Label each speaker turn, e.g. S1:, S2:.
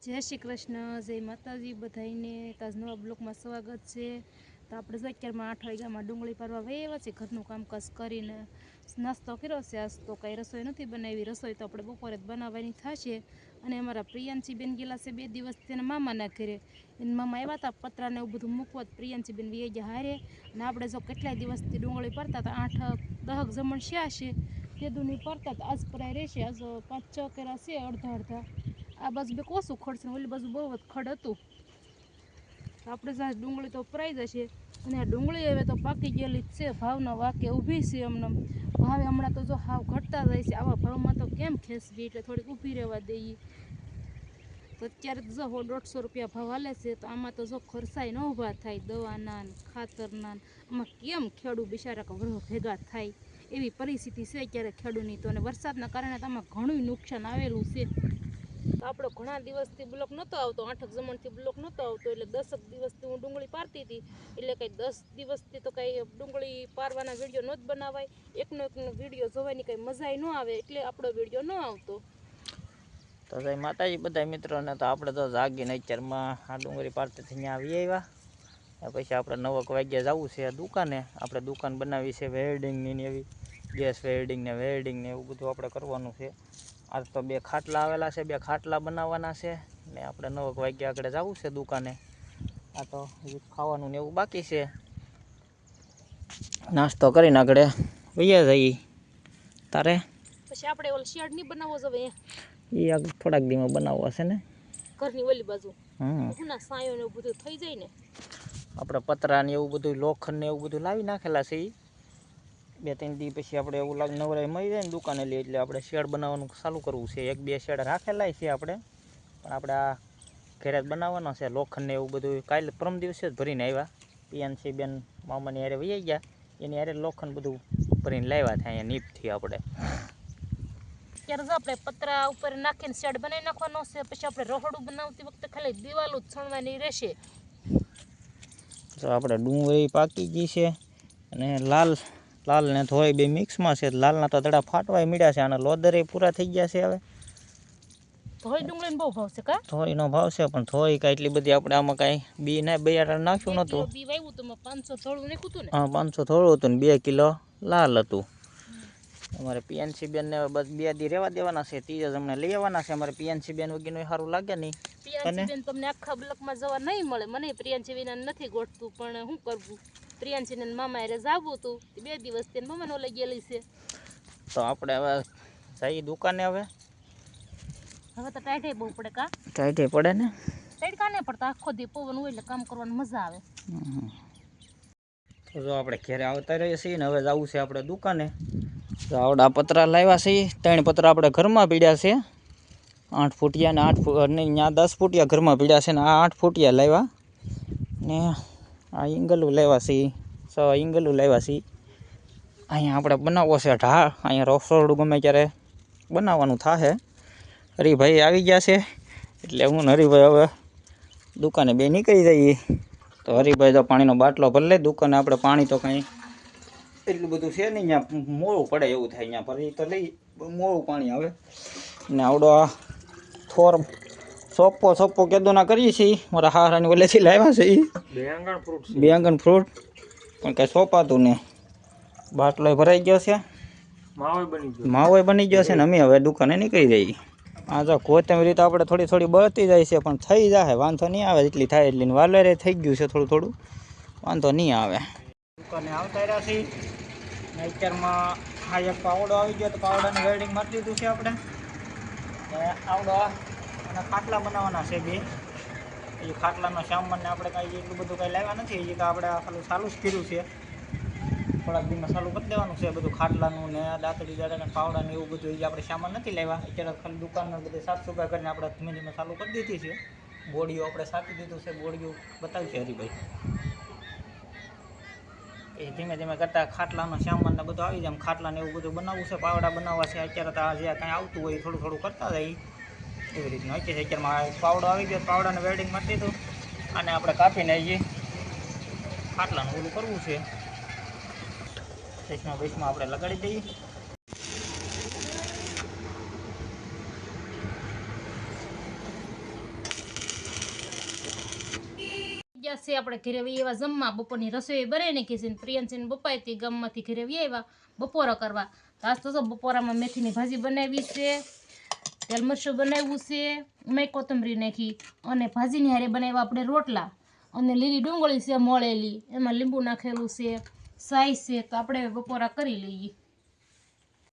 S1: જય શ્રી કૃષ્ણ, જય માતાજી બધાઈને તાજ નવા બ્લોકમાં સ્વાગત છે। તો આપણે જો અત્યારમાં 8 વાગ્યામાં ડુંગળી પારવા વહેવા છે, ઘરનું કામકાજ કરીને નાસ્તો કર્યો છે। આજ તો કાંઈ રસોઈ નથી બનાવી, રસોઈ તો આપણે બપોરે જ બનાવવાની થશે। અને અમારા પ્રિયાંશીબેન ગયેલા છે 2 દિવસ તેના મામાના ઘરે, એના મામા આવ્યા હતા પતરાને એવું બધું મૂકવા, પ્રિયાંશીબેન વી ગયા હારે। અને આપણે જો કેટલાય દિવસથી ડુંગળી પડતા હતા, 8-10 જમણ શ્યા છે તે દુની પડતા હતા। આજ પરાય રહેશે, આજ 5-6 કેરા છે અડધા આ બાજુ બે ઓછું ખડ છે, ઓલી બાજુ બહુ જ ખડ હતું। આપણે જ્યાં ડુંગળી તો પરાઈ જશે। અને આ ડુંગળી હવે તો પાકી ગયેલી જ છે, ભાવના વાકે ઊભી છે એમને। ભાવે હમણાં તો જો હાવ ઘટતા જાય છે, આવા ભાવમાં તો કેમ ખેંચવી, એટલે થોડીક ઊભી રહેવા દઈએ। તો અત્યારે તો જો 150 રૂપિયા ભાવ હાલે છે, તો આમાં તો જો ખર્ચાઈ ન ઊભા થાય, દવાના ખાતરના, આમાં કેમ ખેડૂત બિચારા વરહ ભેગા થાય એવી પરિસ્થિતિ છે અત્યારે ખેડૂતની। તો અને વરસાદના કારણે તો આમાં ઘણું નુકસાન આવેલું છે। તો આપણો ઘણા દિવસથી બ્લોક નહોતો આવતો, 8 જમણથી બ્લોક નહોતો આવતો, એટલે 10 દિવસથી હું ડુંગળી પારતી હતી, એટલે કંઈ 10 દિવસથી તો કંઈ ડુંગળી પારવાના વિડીયો ન જ બનાવાય, એકનો વિડીયો જોવાની કંઈ મજા ન આવે, એટલે આપણો વિડીયો ન આવતો।
S2: તો જય માતાજી બધા મિત્રોને। તો આપણે તો જાગીને અત્યારમાં આ ડુંગળી પારતી અહીંયા આવી આવ્યા, પછી આપણે 9 વાગ્યા જવું છે દુકાને। આપણે દુકાન બનાવી છે વેલ્ડિંગની ને એવી, ગેસ વેલ્ડિંગ ને એવું બધું આપણે કરવાનું છે। આજ તો 2 ખાટલા આવેલા છે, 2 ખાટલા બનાવવાના છે ને આપણે 9 વાગ્યા આગળ જવું છે દુકાને। આ તો ખાવાનું ને એવું બાકી છે, નાસ્તો કરીને આગળ વૈયા જઈએ। તારે
S1: પછી આપણે ઓલ શેડ નહીં બનાવવો જવે,
S2: એ આગળ થોડાક દીમાં બનાવવા છે ને
S1: ઘરની ઓલી બાજુ, હુના સાયો ને એવું બધું થઈ જાય ને।
S2: આપણે પતરા ને એવું બધું, લોખંડ ને એવું બધું લાવી નાખેલા છે, 2-3 દી પછી આપણે એવું લાગે નવરાઈ મળી જાય ને દુકાને લઈ, એટલે આપણે શેડ બનાવવાનું ચાલુ કરવું છે। 1-2 શેડ રાખેલા છે આપણે, પણ આપણે આ ઘરે જ બનાવવાનો છે। લોખંડ ને એવું બધું કાલે પરમ દિવસે જ ભરીને આવ્યા, પીએનસી બેન મામાની હારે વહી ગયા, એની હારે લોખંડ બધું ભરીને લાવ્યા હતા અહીંયા નીપથી આપણે।
S1: ત્યારે જો આપણે પતરા ઉપર નાખીને શેડ બનાવી નાખવાનો છે, પછી આપણે રહોડું બનાવતી વખતે ખાલી દિવાલો જ છણવાની રહેશે।
S2: તો આપણે ડુંગળી પાકી ગઈ છે, અને લાલ ને થોઈ બે મિક્સમાં છે। લાલના તો દડા ફાટવાય મળ્યા છે, અને લોદરે પૂરા થઈ ગયા છે। હવે
S1: થોઈ ડુંગળીનો બહુ ભાવ છે કા?
S2: થોઈનો ભાવ છે, પણ થોઈ કાંઈ એટલી બધી આપણે આમાં કાંઈ બી ને બિયારણ નાખ્યું નહોતું।
S1: બી વાવ્યું તો 500 થોડું નાખ્યું હતું ને?
S2: હા 500 થોડું હતું ને 2 કિલો લાલ હતું। અમારે પીએનસી બેન ને બસ 2 દી રહેવા દેવાના છે, 3 અમને લઈ આવવાના છે। અમારે પીએનસી બેન વગીનું સારું લાગે નહીં,
S1: પ્રિયાંશી બેન તમને આખા બ્લોકમાં જવા નહીં મળે, મને પ્રિયાંશી વિના નથી ગોઠતું, પણ શું કરવું, પ્રિયાંશી ને મામા હારે જાવું હતું, 2 દિવસ તેને મામાનો લઈ ગયેલી છે।
S2: તો આપણે હવે જઈએ દુકાને। હવે
S1: તો ટાઈટે બહુ પડે કા?
S2: ટાઈટે પડે ને,
S1: ટાઈટ કા નહીં પડતા, આખો દી પવન હોય એટલે કામ કરવાની મજા આવે।
S2: તો જો આપણે ઘરે આવતા રહીએ છીએ ને, હવે જવું છે આપણે દુકાને। તો આવડા પતરા લાવ્યા છે, 3 પતરા આપણે ઘરમાં પીડ્યા છે, 8 ફૂટિયા ને 8 ફૂટ નહીં, ત્યાં 10 ફૂટિયા ઘરમાં પીડ્યા છે, ને આ 8 ફૂટિયા લાવ્યા ને આ ઈંગલું લાવ્યા છે, 6 ઈંગલું લાવ્યા છે। અહીંયા આપણે બનાવવો છે ઢાળ, અહીંયા રસોડું ગમે ત્યારે બનાવવાનું થશે। હરિભાઈ આવી ગયા છે, એટલે હું ને હરિભાઈ હવે દુકાને બે નીકળી જઈએ। તો હરિભાઈ તો પાણીનો બાટલો ભરી લે, દુકાને આપણે પાણી તો કાંઈ એટલું બધું છે નહીં, અહીંયા મોડું પડે એવું થાય, અહીંયા ભરી તો લઈ મોડું પાણી આવે ને। આવડો આ થોર સોપ્પો કેદોના કરીએ છીએ, મારા હારાની ઓલેથી લાવ્યા છે એ બેંગણ ફ્રૂટ, પણ કાંઈ સોંપાતું ને બાટલો ભરાઈ ગયો છે, માવો બની ગયો છે ને અમે હવે દુકાને નીકળી જઈએ। આ જો કોથમીરી તો આપણે થોડી બળતી જાય છે, પણ થઈ જાય વાંધો નહીં આવે, જેટલી થાય એટલી વાલરે થઈ ગયું છે થોડું, વાંધો નહીં આવે। દુકાને આવતા રહ્યા છીએ, અત્યારમાં આ એક પાવડો આવી ગયો, તો પાવડાને વેલ્ડિંગ મારી દીધું છે આપણે, આવડો અને ખાટલા બનાવવાના છે 2, એ ખાટલાનો સામાનને આપણે કાંઈ એટલું બધું કાંઈ લાવ્યા નથી, એ તો આપણે ખાલી ચાલુ જ કર્યું છે, થોડાક દીમાં ચાલુ કરી દેવાનું છે બધું, ખાટલાનું ને દાંતડી દાડા ને પાવડા ને એવું બધું, એ આપણે સામાન નથી લાવ્યા। અત્યારે ખાલી દુકાનમાં બધે સાફ સફાઈ કરીને આપણે ધીમે ધીમે ચાલુ કરી દીધી છે। બોડીઓ આપણે સાપી દીધું છે, બોડીઓ બતાવી છે હરિભાઈ, એ ધીમે ધીમે કરતાં ખાટલાનો સામાન ને બધું આવી જાય, ખાટલાને એવું બધું બનાવવું છે, પાવડા બનાવવા છે। અત્યારે તો આ જે કાંઈ આવતું હોય થોડું કરતા જાય એવી રીતનું। અત્યારમાં પાવડો આવી ગયો, પાવડાને વેલ્ડિંગ મારી દીધું, અને આપણે કાપીને જઈએ ખાટલાનું ઓલું કરવું છે, બેસમાં આપણે લગાડી દઈએ।
S1: ગયા છે આપણે ઘરે વહી એવા જમવા. બપોરની રસોઈ બનાવી નાખી છે. પ્રિયંશી ને પપ્પાએ તે ગામમાંથી ઘરે વહી આવ્યા બપોરા કરવા. આજ તો બપોરામાં મેથીની ભાજી બનાવી છે, તેલ મરચું બનાવ્યું છે, મેં કોથમરી નાખી અને ભાજીની હારે બનાવ્યા આપણે રોટલા અને લીલી ડુંગળી છે મળેલી, એમાં લીંબુ નાખેલું છે, સાઈ છે. તો આપણે બપોરા કરી લઈએ.